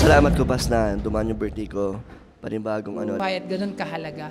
Pasalamat ko pas na dumaan yung birthday ko, panibagong ano. Bayad ganun kahalaga.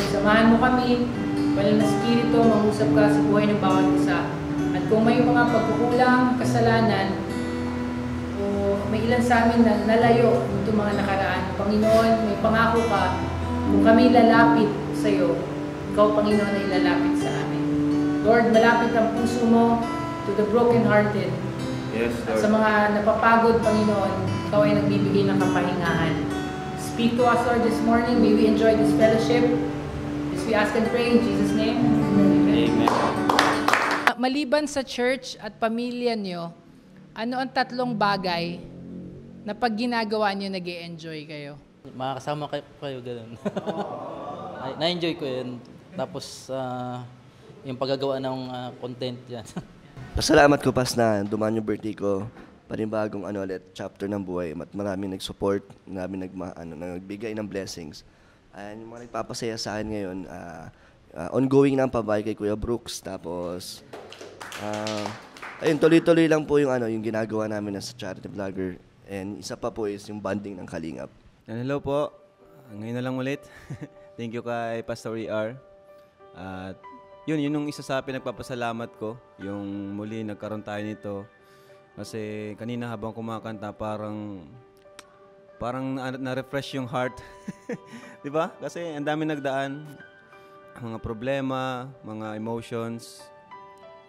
Samahan mo kami, banal na Espiritu, mangusap ka sa buhay ng bawat isa. At kung may mga pagkukulang, kasalanan, o may ilan sa amin na nalayo nito mga nakaraan, Panginoon, may pangako ka, kung kami lalapit sa iyo, ikaw, Panginoon, ay lalapit sa amin. Lord, malapit ang puso mo to the broken-hearted. Yes, Lord. At sa mga napapagod, Panginoon, ikaw ay nagbibigay ng kapahingahan. Speak to us, Lord, this morning. May we enjoy this fellowship. We ask and pray in Jesus' name. Amen. Maliban sa church at pamilya nyo, ano ang tatlong bagay na pag ginagawa nyo, nag-e-enjoy kayo? Makakasama kayo ganun. Na-enjoy ko yun. Tapos, yung paggagawa ng content yan. Pasalamat ko pas na dumaan yung birthday ko, panibagong ano ulit, chapter ng buhay. Maraming nag-support, maraming nagbigay ng blessings. Ayan, yung mga nagpapasaya sa akin ngayon, ongoing na ang pabahay kay Kuya Brooks. Tapos, ayun, tuloy-tuloy lang po yung, yung ginagawa namin sa charity vlogger. And isa pa po is yung bonding ng Kalingap. Hello po. Ngayon na lang ulit. Thank you kay Pastor ER. At yun yung isa sa pinagpapasalamat ko. Yung muli nagkaroon tayo nito. Kasi kanina habang kumakanta, parang na-refresh yung heart. Diba? Kasi ang dami nagdaan. Mga problema, mga emotions.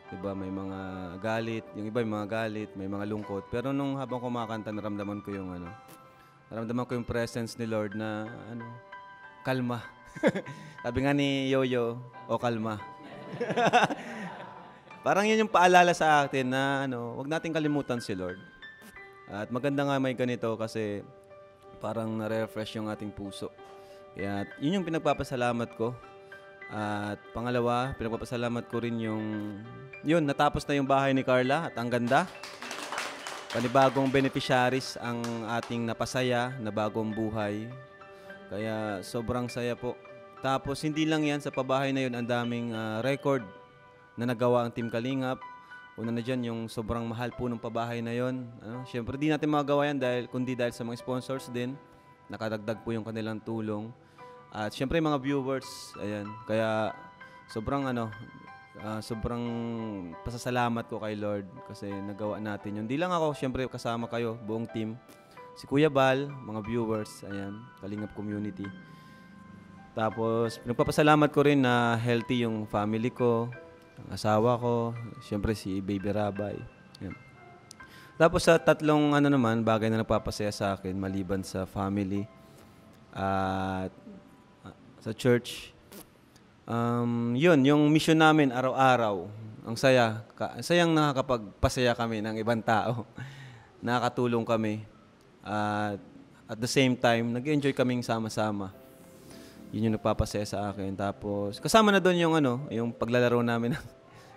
Diba? May mga galit. Yung iba may mga galit, may mga lungkot. Pero nung habang kumakanta, naramdaman ko yung presence ni Lord na kalma. Sabi nga ni Yoyo, kalma. Parang yun yung paalala sa atin na wag nating kalimutan si Lord. At maganda nga may ganito kasi parang na-refresh yung ating puso. Kaya yun yung pinagpapasalamat ko. At pangalawa, pinagpapasalamat ko rin natapos na yung bahay ni Carla at ang ganda. Panibagong beneficiaries ang ating napasaya na bagong buhay. Kaya sobrang saya po. Tapos hindi lang yan, sa pabahay na yun, ang daming record na nagawa ang Team Kalingap. Una na dyan, yung sobrang mahal po ng pabahay na yon. Siyempre, di natin magagawa yan kundi dahil sa mga sponsors din. Nakadagdag po yung kanilang tulong. At siyempre, mga viewers, ayan. Kaya, sobrang pasasalamat ko kay Lord kasi nagawa natin yun. Di lang ako, siyempre, kasama kayo, buong team. Si Kuya Bal, mga viewers, ayan, Kalingap community. Tapos, nagpapasalamat ko rin na healthy yung family ko, asawa ko, siyempre si Baby Rabay. Yan. Tapos sa tatlong bagay na nagpapasaya sa akin maliban sa family at sa church. Yun, yung mission namin araw-araw. Ang sayang nakakapagpasaya kami ng ibang tao. Nakakatulong kami. At at the same time, nag-enjoy kaming sama-sama. Yun yung nagpapasaya sa akin. Tapos, kasama na doon yung, yung paglalaro namin ng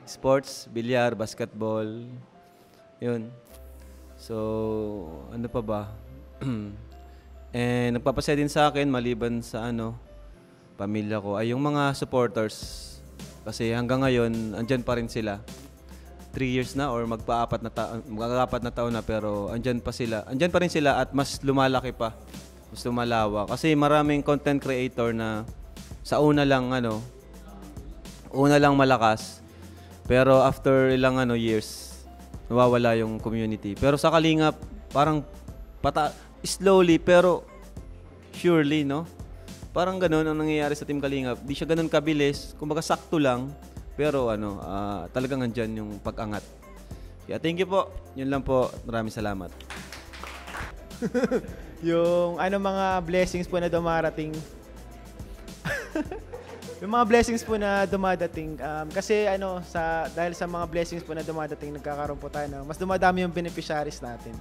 sports, bilyar, basketball. Yun. So, ano pa ba? And nagpapasaya din sa akin, maliban sa pamilya ko, ay yung mga supporters. Kasi hanggang ngayon, andyan pa rin sila. 3 years na or magpa-4 na taon na, pero andyan pa sila. Andyan pa rin sila at mas lumalaki pa. Mas lumalawak. Kasi maraming content creator na sa una lang malakas. Pero after ilang years, nawawala yung community. Pero sa Kalingap, parang slowly pero surely, no? Parang ganun ang nangyayari sa Team Kalingap. Di siya ganun kabilis. Kumbaga sakto lang. Pero talagang andyan yung pag-angat. Kaya thank you po. Yun lang po. Maraming salamat. Yung mga blessings po na dumarating. Yung mga blessings po na dumadating. Kasi dahil sa mga blessings po na dumadating, nagkakaroon po tayo na mas dumadami yung beneficiaries natin.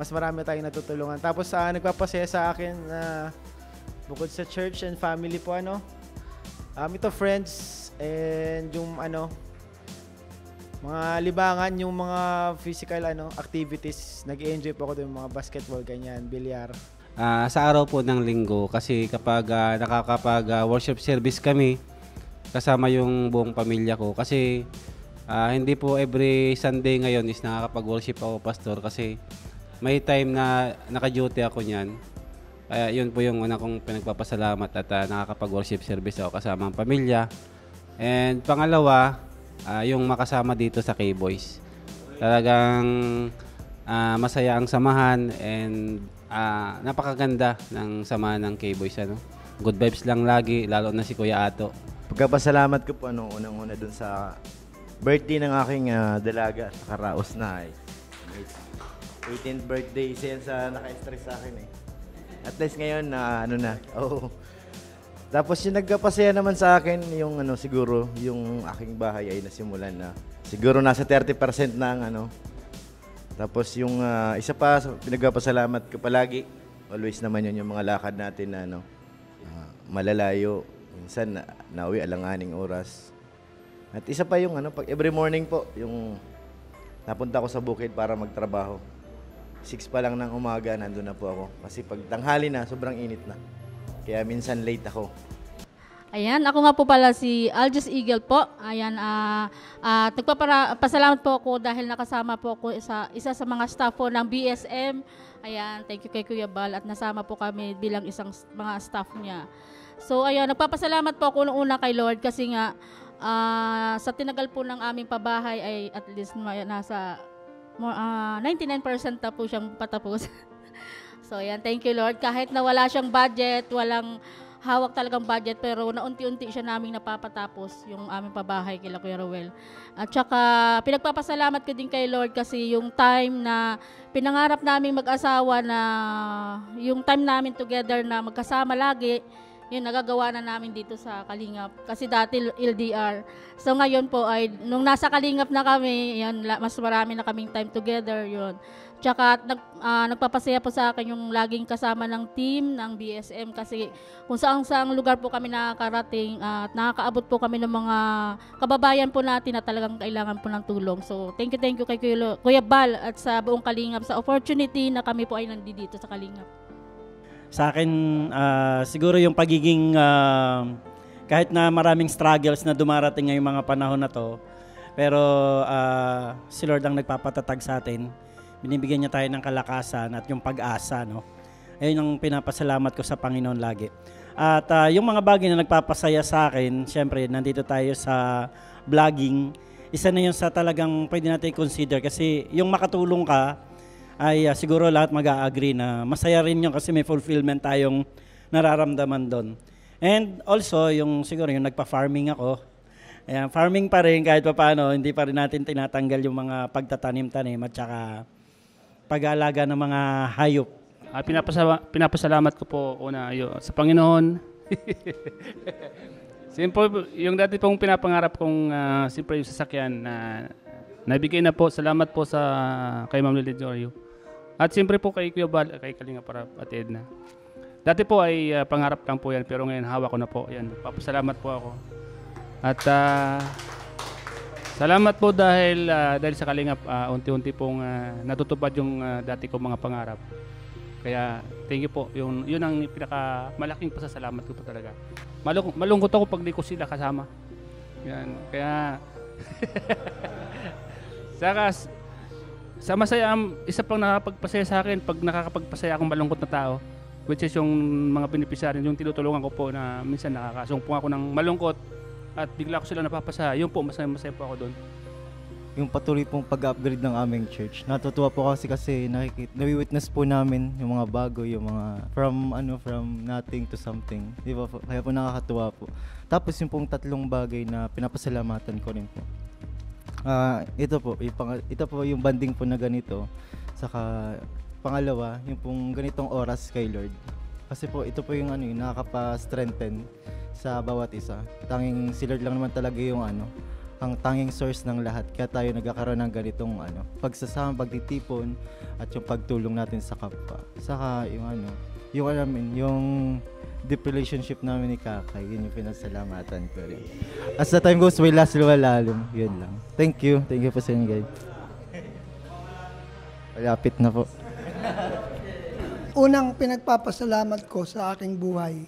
Mas marami tayong natutulungan. Tapos nagpapasaya sa akin na bukod sa church and family po ito friends and yung mga libangan, yung mga physical activities, nag-enjoy po ako doon, mga basketball, ganyan, bilyar. Sa araw po ng linggo, kasi kapag worship service kami, kasama yung buong pamilya ko. Kasi hindi po every Sunday ngayon is nakakapag-worship ako, pastor, kasi may time na naka-duty ako niyan. Kaya yun po yung una kong pinagpapasalamat at nakakapag-worship service ako kasama ang pamilya. And pangalawa, yung makasama dito sa K-Boys. Talagang masaya ang samahan and napakaganda ng samahan ng K-Boys. Good vibes lang lagi, lalo na si Kuya Ato. Pagkapasalamat ko po unang-una dun sa birthday ng aking dalaga sa Karaos na 18th birthday. Isa yan sa naka-stress sa akin At least ngayon Tapos yung nagkapasaya naman sa akin, yung siguro, yung aking bahay ay nasimulan na. Siguro nasa 30% na Tapos yung isa pa, pinagpapasalamat ko palagi. Always naman yun yung mga lakad natin na malalayo. Minsan nauwi alanganing oras. At isa pa yung pag every morning po, yung napunta ko sa bukid para magtrabaho. 6 pa lang ng umaga, nandun na po ako. Kasi pag tanghali na, sobrang init na. Kaya minsan late ako. Ayan, ako nga po pala si Aljus Eagle po. Ayan, nagpapasalamat po ako dahil nakasama po ako isa sa mga staff po ng BSM. Ayan, thank you kay Kuya Bal at nasama po kami bilang isang mga staff niya. So ayan, nagpapasalamat po ako una kay Lord kasi nga sa tinagal po ng aming pabahay ay at least nasa 99% na po siyang patapos. So ayan, thank you Lord. Kahit na wala siyang budget, walang hawak talagang budget, pero naunti-unti siya naming napapatapos yung aming pabahay kila Kuya Rowel. At saka pinagpapasalamat ko din kay Lord kasi yung time na pinangarap naming mag-asawa na yung time namin together na magkasama lagi, yun nagagawa na namin dito sa Kalingap. Kasi dati LDR. So ngayon po ay nung nasa Kalingap na kami, yun, mas marami na kaming time together yun. Tsaka nagpapasaya po sa akin yung laging kasama ng team ng BSM kasi kung saan lugar po kami nakakarating at nakakaabot po kami ng mga kababayan po natin na talagang kailangan po ng tulong. So thank you kay Kuya Bal at sa buong Kalingap sa opportunity na kami po ay nandito sa Kalingap. Sa akin, siguro yung pagiging kahit na maraming struggles na dumarating ngayong mga panahon na to, pero si Lord ang nagpapatatag sa atin. Binibigyan niya tayo ng kalakasan at yung pag-asa, no? Ayun ang pinapasalamat ko sa Panginoon lagi. At yung mga bagay na nagpapasaya sa akin, syempre, nandito tayo sa vlogging. Isa na yun sa talagang pwede natin consider kasi yung makatulong ka, ay siguro lahat mag-a-agree na masaya rin yun kasi may fulfillment tayong nararamdaman doon. And also, siguro yung nagpa-farming ako, ayan, farming pa rin kahit pa paano, hindi pa rin natin tinatanggal yung mga pagtatanim-tanim at saka pag-aalaga ng mga hayop. Pinapasalamat ko po una sa Panginoon. Simple, yung dati pong pinapangarap kong simple yung sasakyan na nabigay na po. Salamat po kay Ma'am Lily Jorio. At siyempre po kay Kuya Bal, kay Kalinga para at Edna. Dati po ay pangarap lang po yan, pero ngayon hawak ko na po. Yan, papasalamat po ako. At salamat po dahil sa Kalingap, unti-unti pong natutupad yung dati kong mga pangarap. Kaya thank you po. Yun ang pinakamalaking pasasalamat ko po talaga. Malungkot ako pag di ko sila kasama. Yan, kaya saka sa masaya, isa pang nakakapagpasaya sa akin pag nakakapagpasaya akong malungkot na tao, which is yung mga beneficiary, yung tinutulungan ko po na minsan nakakasumpong ako ng malungkot at bigla ko sila napapasaya. Yun po, masaya po ako doon. Yung patuloy pong pag-upgrade ng aming church. Natutuwa po kasi nawi-witness po namin yung mga bago, yung mga from nothing to something. Di ba? Kaya po nakakatuwa po. Tapos yung pong tatlong bagay na pinapasalamatan ko rin po. Ito po yung banding po na ganito. Saka pangalawa, yung pong ganitong oras kay Lord. Kasi po ito po yung nakakapa-strengthen sa bawat isa. Tanging si Lord lang naman talaga yung ang tanging source ng lahat. Kaya tayo nagkakaroon ng ganitong pagsasama, pagtitipon at yung pagtulong natin sa kapwa. Saka yung deep relationship namin ni Kakay, yun yung pinasalamatan ko rin. As the time goes by, last lumalalom, yun lang. Thank you po sa inyo guys. Malapit na po. Unang pinagpapasalamat ko sa aking buhay,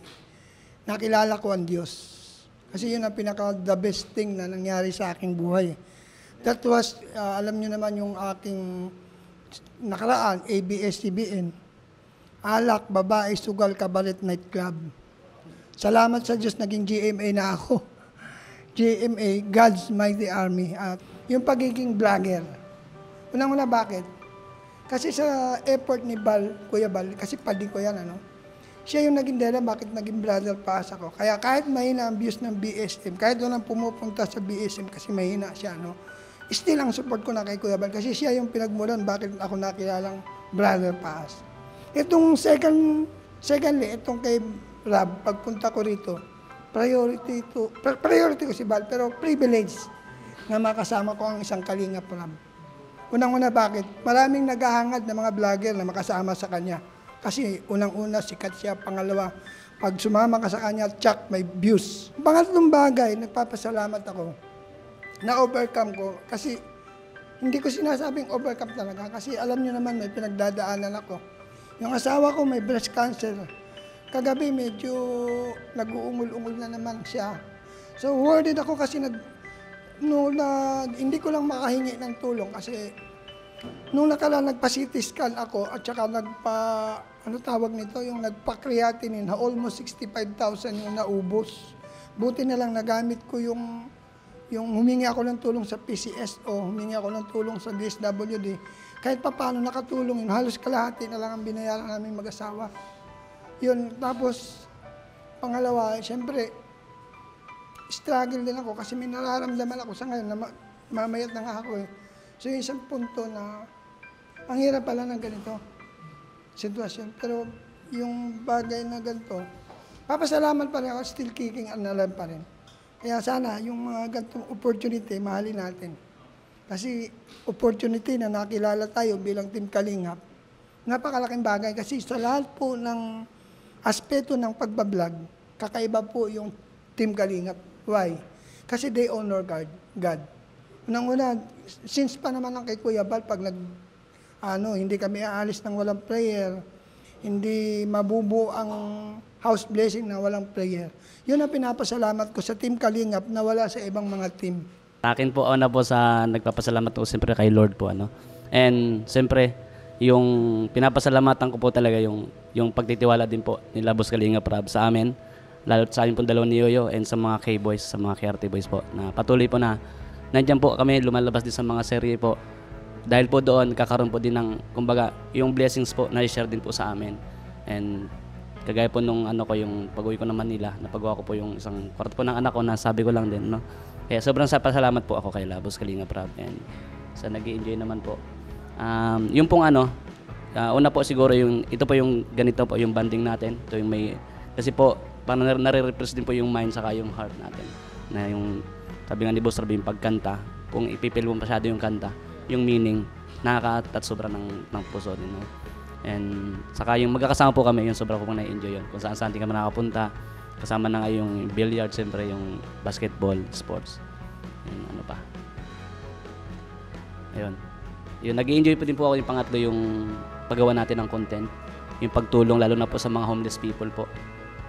nakilala ko ang Diyos. Kasi yun ang the best thing na nangyari sa aking buhay. That was, alam nyo naman yung aking nakaraan, ABS-CBN. Alak, babae, sugal, kabaret, nightclub. Salamat sa Diyos, naging GMA na ako. GMA, God's Mighty Army. At yung pagiging vlogger. Unang-una, bakit? Kasi sa effort ni Kuya Bal, kasi padi ko yan, siya yung naging dahilan bakit naging brother pass ako. Kaya kahit mahina ang views ng BSM, kahit walang pumupunta sa BSM kasi mahina siya, still ang support ko na kay Kuya Bal kasi siya yung pinagmulan bakit ako nakilalang brother pass. Itong secondly, itong kay Rab, pagpunta ko rito, priority ko si Bal, pero privilege na makasama ko ang isang Kalingap Rab. Unang-una bakit? Maraming naghahangad na mga vlogger na makasama sa kanya. Kasi unang-una, sikat siya. Pangalawa, pag sumama ka sa kanya, tsak, may views. Pangatlong bagay, nagpapasalamat ako. Na-overcome ko. Kasi hindi ko sinasabing overcome talaga. Kasi alam niyo naman, may pinagdadaanan ako. Yung asawa ko may breast cancer. Kagabi medyo nag-uungol-ungol na naman siya. So worried ako kasi hindi ko lang makahingi ng tulong kasi nung nagpa-CT scan ako at saka nagpa-creatinine na almost 65,000 yung naubos. Buti na lang nagamit ko yung humingi ako ng tulong sa PCSO, humingi ako ng tulong sa DSWD. Kahit pa paano nakatulong yun, halos kalahati na lang ang binayaran namin mag-asawa. Yun, tapos pangalawa, siyempre, struggle din ako kasi may nararamdaman ako sa ngayon na mamayat na nga ako eh. So yung isang punto na ang hirap pala ng ganito sitwasyon. Pero yung bagay na ganito, papasalamat pa rin ako, still kicking and alive pa rin. Kaya sana yung mga ganitong opportunity, mahalin natin. Kasi opportunity na nakilala tayo bilang Team Kalingap, napakalaking bagay kasi sa lahat po ng aspeto ng pagbablog, kakaiba po yung Team Kalingap. Why? Kasi they honor God. Unang-una, since pa naman ang kay Kuya Bal, pag hindi kami aalis ng walang prayer, hindi mabubuo ang house blessing na walang prayer. Yun ang pinapasalamat ko sa Team Kalingap na wala sa ibang mga team. Sa akin po, nagpapasalamat ko siyempre kay Lord po. And siyempre, yung pinapasalamatan ko po talaga yung pagtitiwala din po ni Boss Kalingap Rab sa amin. Lalo sa amin po dalawa ni Yoyo and sa mga K-Boys, sa mga KRT Boys po. Na patuloy po na nandiyan po kami, lumalabas din sa mga serye po. Dahil po doon, kakaroon po din ng, kumbaga, yung blessings po na i-share din po sa amin. And kagaya po nung yung pag-uwi ko ng Manila, napagawa ko po yung isang kwarto po ng anak ko na sabi ko lang din, no? Kaya sobrang pasalamat po ako kay Boss Kalingap Rab. And sa nag-i-enjoy naman po. Yung pong una po siguro ito po yung ganito po yung banding natin. Ito yung may, kasi po, parang nare-represent din po yung mind saka yung heart natin. Na yung, sabi nga ni Boss Rab, yung pagkanta, kung ipipil mo masyado yung kanta, yung meaning, nakaka-touch sobra ng puso din. No? And saka yung magkakasama po kami, yung sobra ko pong na-enjoy yun. Kung saan-saan kami nakapunta, kasama na nga yung billiard, siyempre yung basketball, sports. Yung ano pa. Ayun. Yun, nag-enjoy po din po ako yung pangatlo, yung paggawa natin ng content. Yung pagtulong, lalo na po sa mga homeless people po.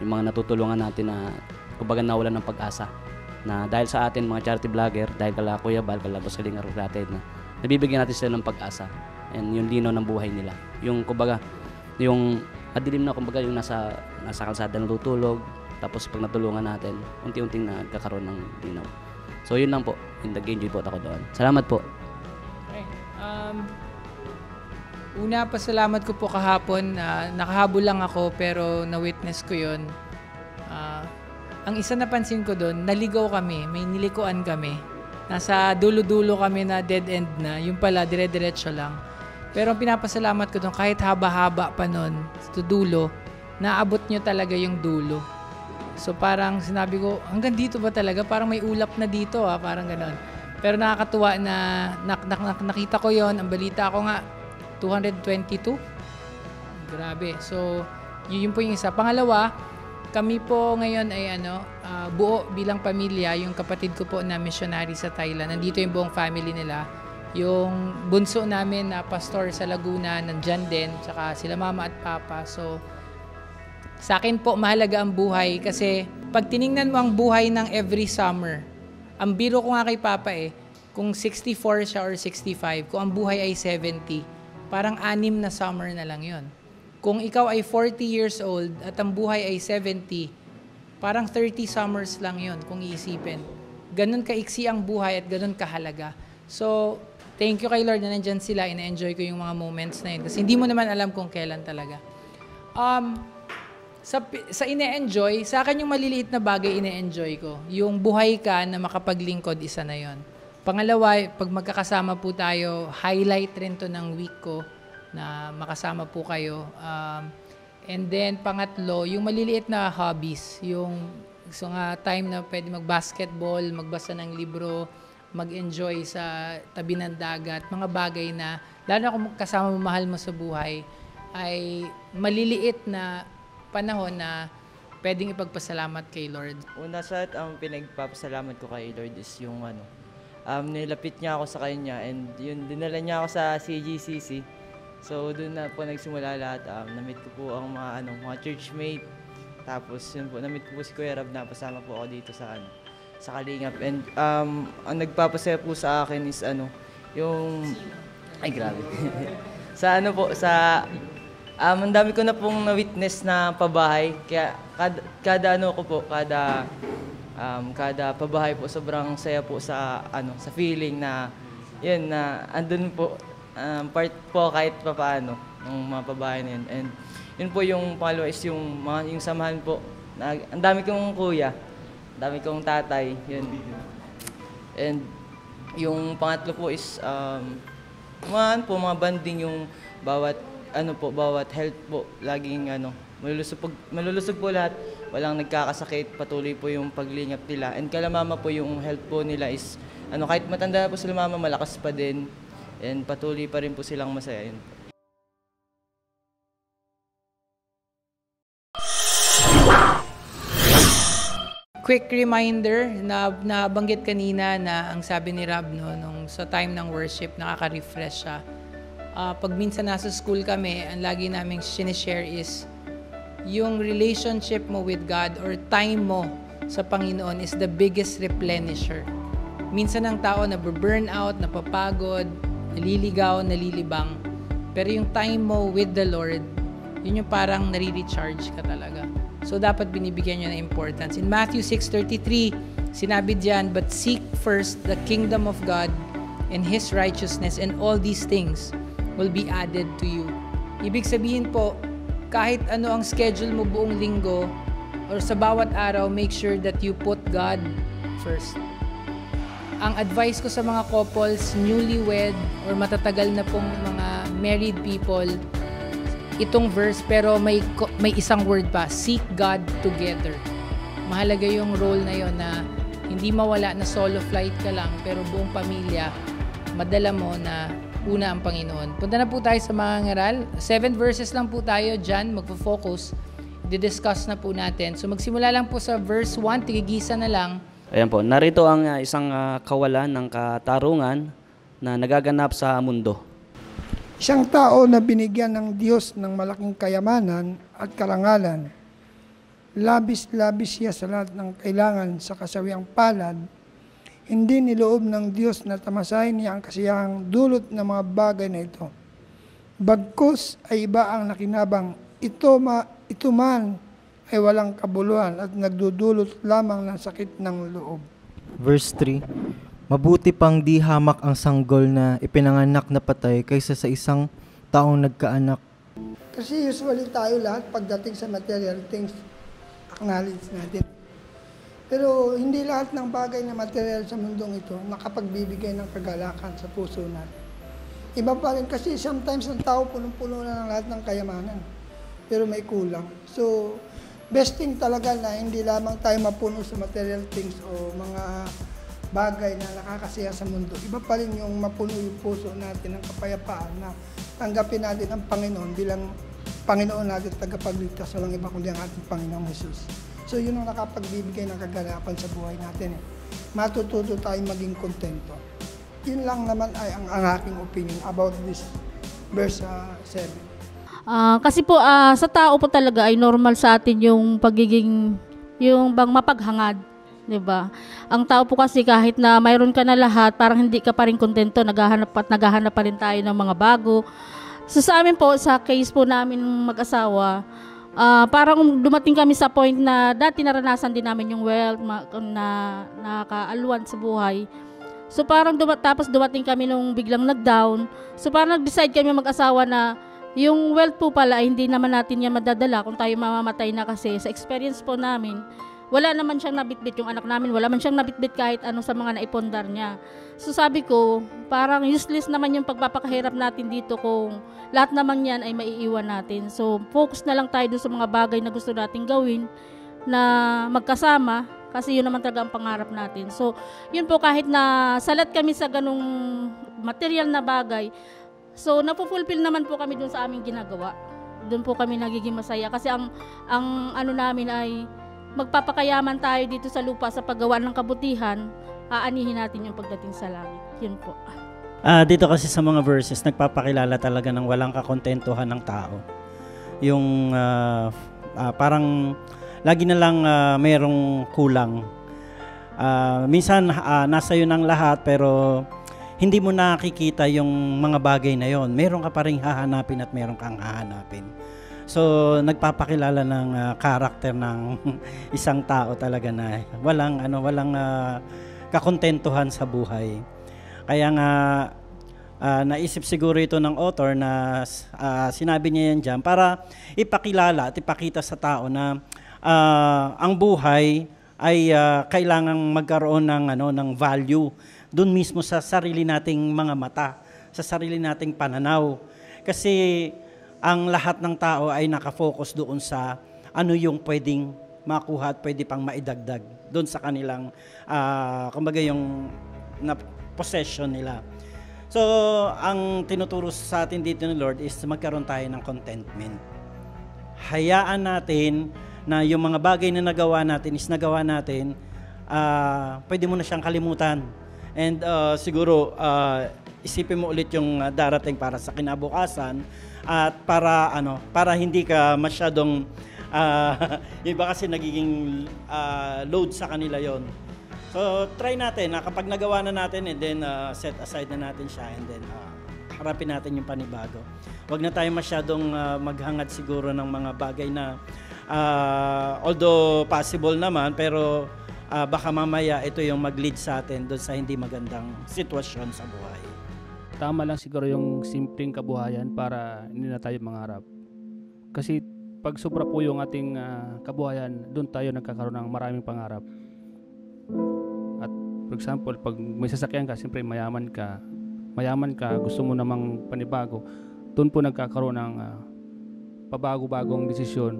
Yung mga natutulungan natin na kumbaga nawalan ng pag-asa. Na dahil sa atin, mga charity vlogger, dahil kala Kuya Bal, kala Boss Kalinga natin, na nabibigyan natin sila ng pag-asa. And yung lino ng buhay nila. Yung kumbaga, yung adilim na kumbaga yung nasa kalsada natutulog, tapos pag natulungan natin, unti-unting nagkakaroon ng linaw. So yun lang po, yung nag-enjoy po ako doon. Salamat po. Okay. Una, pasalamat ko po kahapon. Nakahabol lang ako pero na-witness ko yun. Ang isa napansin ko doon, naligaw kami, may nilikuan kami. Nasa dulo-dulo kami na dead end na, yung pala dire-diretso lang. Pero ang pinapasalamat ko doon, kahit haba-haba pa noon, sa dulo, naabot nyo talaga yung dulo. So parang sinabi ko, hanggang dito ba talaga? Parang may ulap na dito, parang gano'n. Pero nakakatuwa na nakita ko yon. Ang balita ko nga, 222. Grabe. So, yun po yung isa. Pangalawa, kami po ngayon ay buo bilang pamilya, yung kapatid ko po na missionary sa Thailand. Nandito yung buong family nila. Yung bunso namin na pastor sa Laguna, nandyan din. Tsaka sila mama at papa. So, sa akin po, mahalaga ang buhay. Kasi pag tiningnan mo ang buhay ng every summer, ang biro ko nga kay papa kung 64 siya or 65, kung ang buhay ay 70, parang 6 na summer na lang yon. Kung ikaw ay 40 years old at ang buhay ay 70, parang 30 summers lang yon kung iisipin. Ganun kaiksi ang buhay at ganun kahalaga. So, thank you kay Lord na nandyan sila. Ina-enjoy ko yung mga moments na yun. Kasi hindi mo naman alam kung kailan talaga. Sa ine-enjoy, sa akin yung maliliit na bagay ine-enjoy ko. Yung buhay ka na makapaglingkod, isa na yon. Pangalawa, pag magkakasama po tayo, highlight rin to ng week ko na makasama po kayo. And then, pangatlo, yung maliliit na hobbies. Yung time na pwede mag-basketball, magbasa ng libro, mag-enjoy sa tabi ng dagat, mga bagay na, lalo na kung kasama mo, mahal mo sa buhay, ay maliliit na panahon na pwedeng ipagpasalamat kay Lord. Una sa ang pinagpapasalamat ko kay Lord is yung nilapit niya ako sa kanya and yun, dinala niya ako sa CGCC. So doon na po nagsimula lahat. Na-meet ko po ang mga churchmate. Tapos yun po, na-meet ko po si Kuya Rab na pasama po ako dito sa Kalingap. And ang nagpapasaya po sa akin is yung ay grabe. Ang dami ko na pong na-witness na pabahay. Kaya kada pabahay po sobrang saya po sa feeling na yun na andun po part po kahit papaano ng mga pabahay na yun. And yun po yung pangalawa is yung samahan po. Ang dami kong kuya, ang dami kong tatay, yun. And yung pangatlo po is mga banding, yung bawat health po, laging malulusog po lahat, walang nagkakasakit, patuloy po yung paglingap nila. And kala mama po yung health po nila is, kahit matanda po sila mama, malakas pa din. And patuloy pa rin po silang masaya. Yun. Quick reminder na nabanggit kanina na ang sabi ni Rab nung sa time ng worship, nakaka-refresh siya. Pag minsan nasa school kami, ang lagi naming sinishare is yung relationship mo with God or time mo sa Panginoon is the biggest replenisher. Minsan ang tao naburn out, napapagod, naliligaw, nalilibang. Pero yung time mo with the Lord, yun yung parang nare-recharge ka talaga. So dapat binibigyan nyo ng importance. In Matthew 6:33, sinabi diyan, "But seek first the kingdom of God and His righteousness, and all these things will be added to you." Ibig sabihin po, kahit ano ang schedule mo buong linggo or sa bawat araw, make sure that you put God first. Ang advice ko sa mga couples, newlywed or matatagal na pong mga married people, itong verse pero may isang word pa, seek God together. Mahalaga yung role na yon na hindi mawala na solo flight ka lang pero buong pamilya, madala mo na una ang Panginoon. Punta na po tayo sa mga ngaral. 7 verses lang po tayo dyan, magpo-focus. Didiscuss na po natin. So magsimula lang po sa verse 1, tigigisa na lang. Ayan po, narito ang isang kawalan ng katarungan na nagaganap sa mundo. Isang tao na binigyan ng Diyos ng malaking kayamanan at karangalan. Labis-labis siya sa lahat ng kailangan sa kasawiang palad. Hindi niloob ng Diyos na tamasahin niya ang kasiyahang dulot ng mga bagay na ito. Bagkus ay iba ang nakinabang. Ito man ay walang kabuluhan at nagdudulot lamang ng sakit ng loob. Verse 3, mabuti pang di hamak ang sanggol na ipinanganak na patay kaysa sa isang taong nagkaanak. Kasi usually tayo lahat pagdating sa material things, acknowledge natin. Pero hindi lahat ng bagay na material sa mundong ito nakapagbibigay ng kagalakan sa puso natin. Iba pa rin kasi sometimes ang tao punong-puno na ng lahat ng kayamanan. Pero may kulang. So, best thing talaga na hindi lamang tayo mapuno sa material things o mga bagay na nakakasiya sa mundo. Iba pa rin yung mapuno yung puso natin ng kapayapaan na tanggapin natin ang Panginoon bilang Panginoon natin tagapagligtas. Walang iba kundi ang ating Panginoong Jesus. So, yun ang nakapagbibigay ng kagalakan sa buhay natin. Matututo tayong maging kontento. Yun lang naman ay ang aking opinion about this verse 7. Kasi po sa tao po talaga ay normal sa atin yung pagiging, yung bang mapaghangad, 'di ba? Ang tao po kasi kahit na mayroon ka na lahat, parang hindi ka pa rin kontento, naghahanap pa rin tayo ng mga bago. So sa amin po, sa case po namin mag-asawa, parang dumating kami sa point na dati naranasan din namin yung wealth na nakaalwan sa buhay. So parang tapos dumating kami nung biglang nag-down. So parang nag-decide kami mag-asawa na yung wealth po pala ay hindi naman natin yan madadala kung tayo mamamatay na, kasi sa experience po namin, wala naman siyang nabitbit yung anak namin, wala man siyang nabitbit kahit ano sa mga naipondar niya. So sabi ko, parang useless naman yung pagpapakahirap natin dito kung lahat naman yan ay maiiwan natin. So focus na lang tayo dun sa mga bagay na gusto nating gawin na magkasama, kasi yun naman talaga ang pangarap natin. So yun po, kahit na salat kami sa ganung material na bagay, so napufulfill naman po kami dun sa aming ginagawa. Dun po kami nagiging masaya kasi ang ano namin ay magpapakayaman tayo dito sa lupa sa paggawa ng kabutihan, aanihin natin yung pagdating sa langit. Yun po. Dito kasi sa mga verses, nagpapakilala talaga ng walang kakontentuhan ng tao. Yung parang lagi na lang mayroong kulang. Minsan nasa yun ang lahat, pero hindi mo nakikita yung mga bagay na yon. Meron ka pa rin hahanapin at meron kang hahanapin. So, nagpapakilala ng karakter ng isang tao talaga na walang kakontentuhan sa buhay. Kaya nga naisip siguro ito ng author na sinabi niya yan dyan para ipakilala at ipakita sa tao na ang buhay ay kailangang magkaroon ng value doon mismo sa sarili nating mga mata, sa sarili nating pananaw. Kasi ang lahat ng tao ay nakafocus doon sa ano yung pwedeng makuha at pwede pang maidagdag doon sa kanilang, kumbaga yung possession nila. So, ang tinuturo sa atin dito ng Lord is magkaroon tayo ng contentment. Hayaan natin na yung mga bagay na nagawa natin is nagawa natin, pwede mo na siyang kalimutan. And siguro isipin mo ulit yung darating para sa kinabukasan at para hindi ka masyadong iba kasi nagiging load sa kanila yon. So try natin na kapag nagawa na natin and then set aside na natin siya and then harapin natin yung panibago. Huwag na tayo masyadong maghangad siguro ng mga bagay na although possible naman, pero baka mamaya ito yung mag-lead sa atin doon sa hindi magandang sitwasyon sa buhay. Tama lang siguro yung simpleng kabuhayan para hindi na tayo mangarap. Kasi pag sobra po yung ating kabuhayan, doon tayo nagkakaroon ng maraming pangarap. At for example, pag may sasakyan ka, siyempre mayaman ka, gusto mo namang panibago, doon po nagkakaroon ng pabago-bagong desisyon.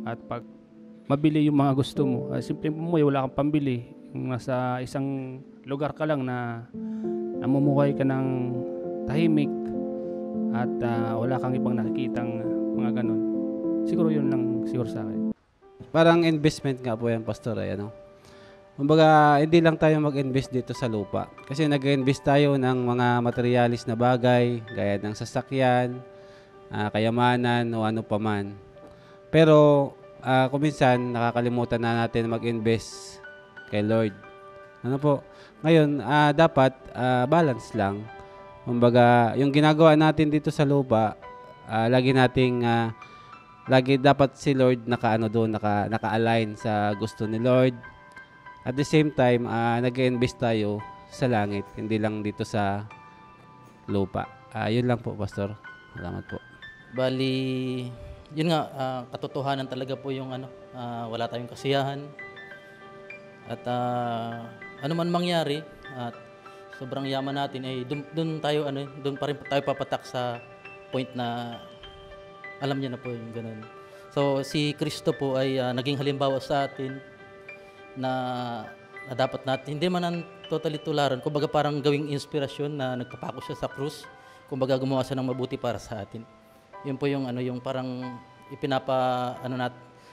At pag mabili yung mga gusto mo, simple mo, wala kang pambili, nasa isang lugar ka lang na namumuhay ka ng tahimik at wala kang ibang nakikitang mga ganun. Siguro yun lang siguro sa akin. Parang investment nga po yan, Pastor, ay ano. Kumbaga, hindi lang tayo mag-invest dito sa lupa. Kasi nag-invest tayo ng mga materialis na bagay, gaya ng sasakyan, kayamanan, o ano pa man. Pero, kung minsan, nakakalimutan na natin mag-invest kay Lord. Ano po? Ngayon, dapat balance lang. Kumbaga, yung ginagawa natin dito sa lupa, lagi dapat si Lord naka-align sa gusto ni Lord. At the same time, nag-invest tayo sa langit, hindi lang dito sa lupa. Yun lang po, Pastor. Salamat po. Bali, yun nga, katotohanan talaga po yung wala tayong kasiyahan. At ano man mangyari, at sobrang yaman natin, doon pa rin tayo papatak sa point na alam niya na po yung ganun. So, si Kristo po ay naging halimbawa sa atin na dapat natin, hindi man ang totally tularan, kumbaga parang gawing inspirasyon na nagpapako siya sa krus, kumbaga gumawa siya ng mabuti para sa atin. Yun po yung yung parang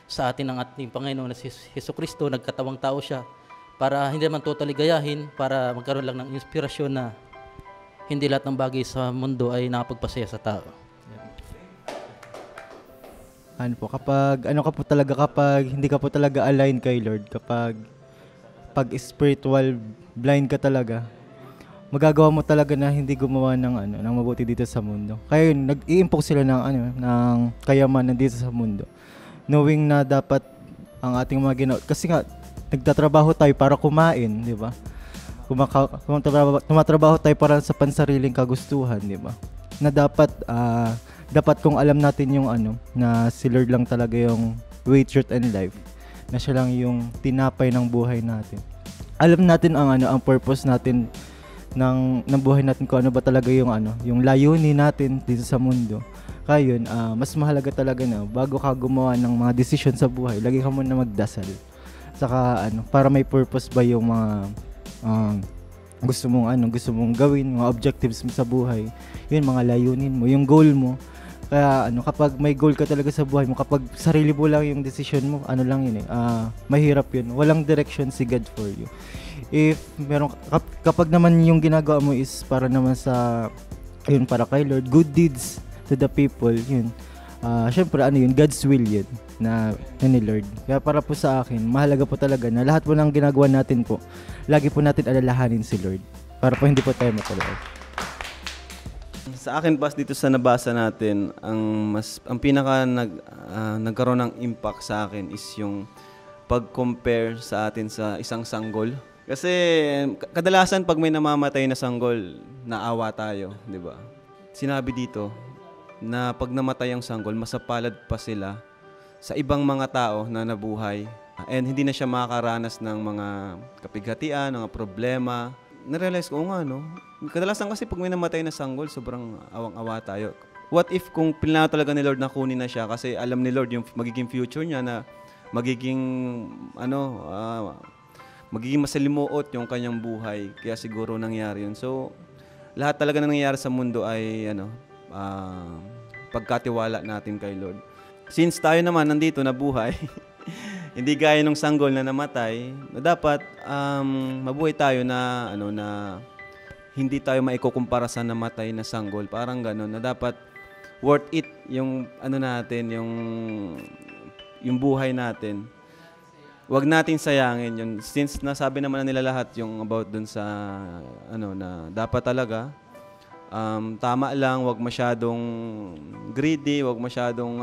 sa atin ng ating Panginoon na si Jesucristo, nagkatawang tao siya para hindi man totally gayahin, para magkaroon lang ng inspirasyon na hindi lahat ng bagay sa mundo ay nakapagpasaya sa tao. Kapag hindi ka po talaga aligned kay Lord, kapag spiritual blind ka talaga, magagawa mo talaga na hindi gumawa ng mabuti dito sa mundo. Kaya yun, nag-iimpok sila ng kayamanan dito sa mundo. Knowing na dapat ang ating mga ginawa, kasi nga nagtatrabaho tayo para kumain, di ba? Tumatrabaho tayo para sa pansariling kagustuhan, di ba? Na dapat kung alam natin yung na si Lord lang talaga yung way, truth, and life, na siya lang yung tinapay ng buhay natin. Alam natin ang purpose natin ng buhay natin, kung ano ba talaga yung layunin natin dito sa mundo. Kaya yun, mas mahalaga talaga na bago ka gumawa ng mga desisyon sa buhay, lagi ka muna magdasal. Saka para may purpose ba yung mga gusto mong gawin, mga objectives mo sa buhay. Yun, mga layunin mo, yung goal mo. Kaya kapag may goal ka talaga sa buhay mo, kapag sarili mo lang yung decision mo, mahirap yun. Walang direction si God for you. Kapag naman yung ginagawa mo is para naman para kay Lord, good deeds to the people, yun. Syempre God's will yun na ni Lord. Kaya para po sa akin, mahalaga po talaga na lahat po ng ginagawa natin po, lagi po natin alalahanin si Lord para po hindi po tayo matulog. Sa akin, pas dito sa nabasa natin, ang pinaka nagkaroon ng impact sa akin is yung pag-compare sa atin sa isang sanggol. Kasi kadalasan pag may namamatay na sanggol, naawa tayo, di ba? Sinabi dito na pag namatay ang sanggol, masapalad pa sila sa ibang mga tao na nabuhay. And hindi na siya makakaranas ng mga kapighatian, mga problema. Narealize ko, kadalasan kasi pag may namatay na sanggol, sobrang awang-awa tayo. What if kung pinlano talaga ni Lord na kunin na siya, kasi alam ni Lord yung magiging future niya na magiging masalimuot yung kanyang buhay. Kaya siguro nangyari yun. So, lahat talaga na nangyayari sa mundo ay pagkatiwala natin kay Lord. Since tayo naman nandito na buhay, hindi gaya ng sanggol na namatay, dapat mabuhay tayo na hindi tayo maikukumpara sa namatay na sanggol. Parang gano'n na dapat worth it yung yung buhay natin. Huwag natin sayangin yun. Since nasabi naman na nila lahat yung about dun sa na dapat talaga tama lang, huwag masyadong greedy, huwag masyadong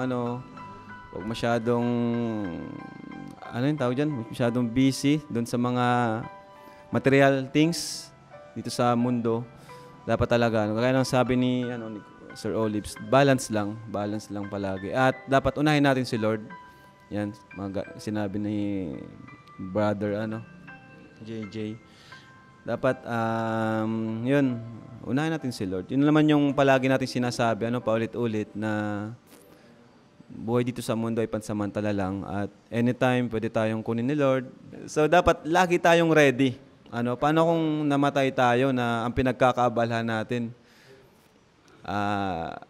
masyadong busy doon sa mga material things dito sa mundo. Dapat talaga, kaya nang sabi ni Sir Olives, balance lang palagi. At dapat unahin natin si Lord. Yan, sinabi ni brother JJ. Dapat yun, unahin natin si Lord. Yun naman yung palagi natin sinasabi, paulit-ulit na buhay dito sa mundo ay pansamantala lang at anytime pwede tayong kunin ni Lord. So dapat lagi tayong ready. Paano kung namatay tayo na ang pinagkakaabalahan natin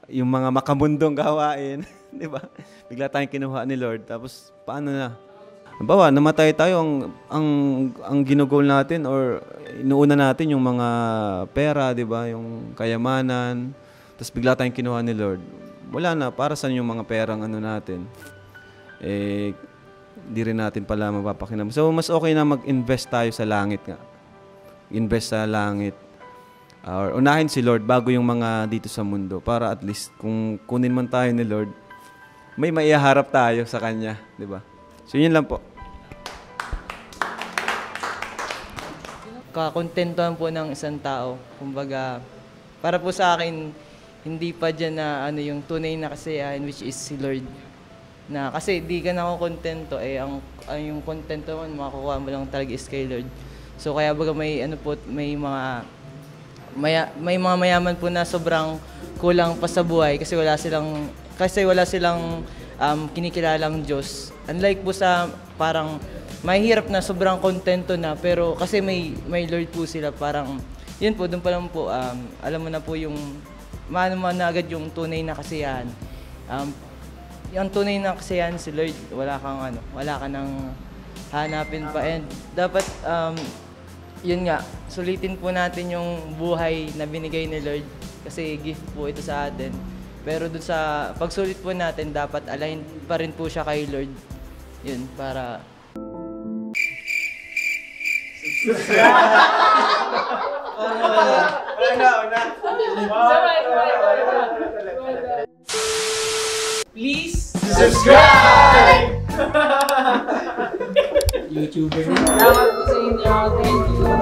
yung mga makamundong gawain, di ba? Bigla tayong kinuha ni Lord. Tapos, paano na? Halimbawa, namatay tayo, ang ginugol natin or inuuna natin yung mga pera, di ba? Yung kayamanan. Tapos bigla tayong kinuha ni Lord. Wala na, para saan yung mga perang natin? Di rin natin pala mapapakinam. So, mas okay na mag-invest tayo sa langit nga. Invest sa langit. Or unahin si Lord bago yung mga dito sa mundo. Para at least, kung kunin man tayo ni Lord, may maiharap tayo sa Kanya. Di ba? So, yun lang po. Kakontentuhan po ng isang tao. Kumbaga, para po sa akin, hindi pa dyan na yung tunay na kasiyahan, which is si Lord. Na kasi di ka nakokontento, yung kontento mo, makakuha mo lang talaga is kay Lord. So kaya baga may may mga mayaman po na sobrang kulang pa sa buhay kasi wala silang kinikilalang Diyos. Unlike po sa parang mahirap na sobrang kontento na pero kasi may Lord po sila, parang yun po, doon pa lang po alam mo na po yung maano na agad yung tunay na kasiyahan. Yung tunay na kasiyahan si Lord, wala ka nang hanapin pa, and dapat yun nga, sulitin po natin yung buhay na binigay ni Lord kasi gift po ito sa atin. Pero dun sa pagsulit po natin, dapat align pa rin po siya kay Lord. Yun, para... Please subscribe! YouTuber. Salamat po sa inyo. Thank you.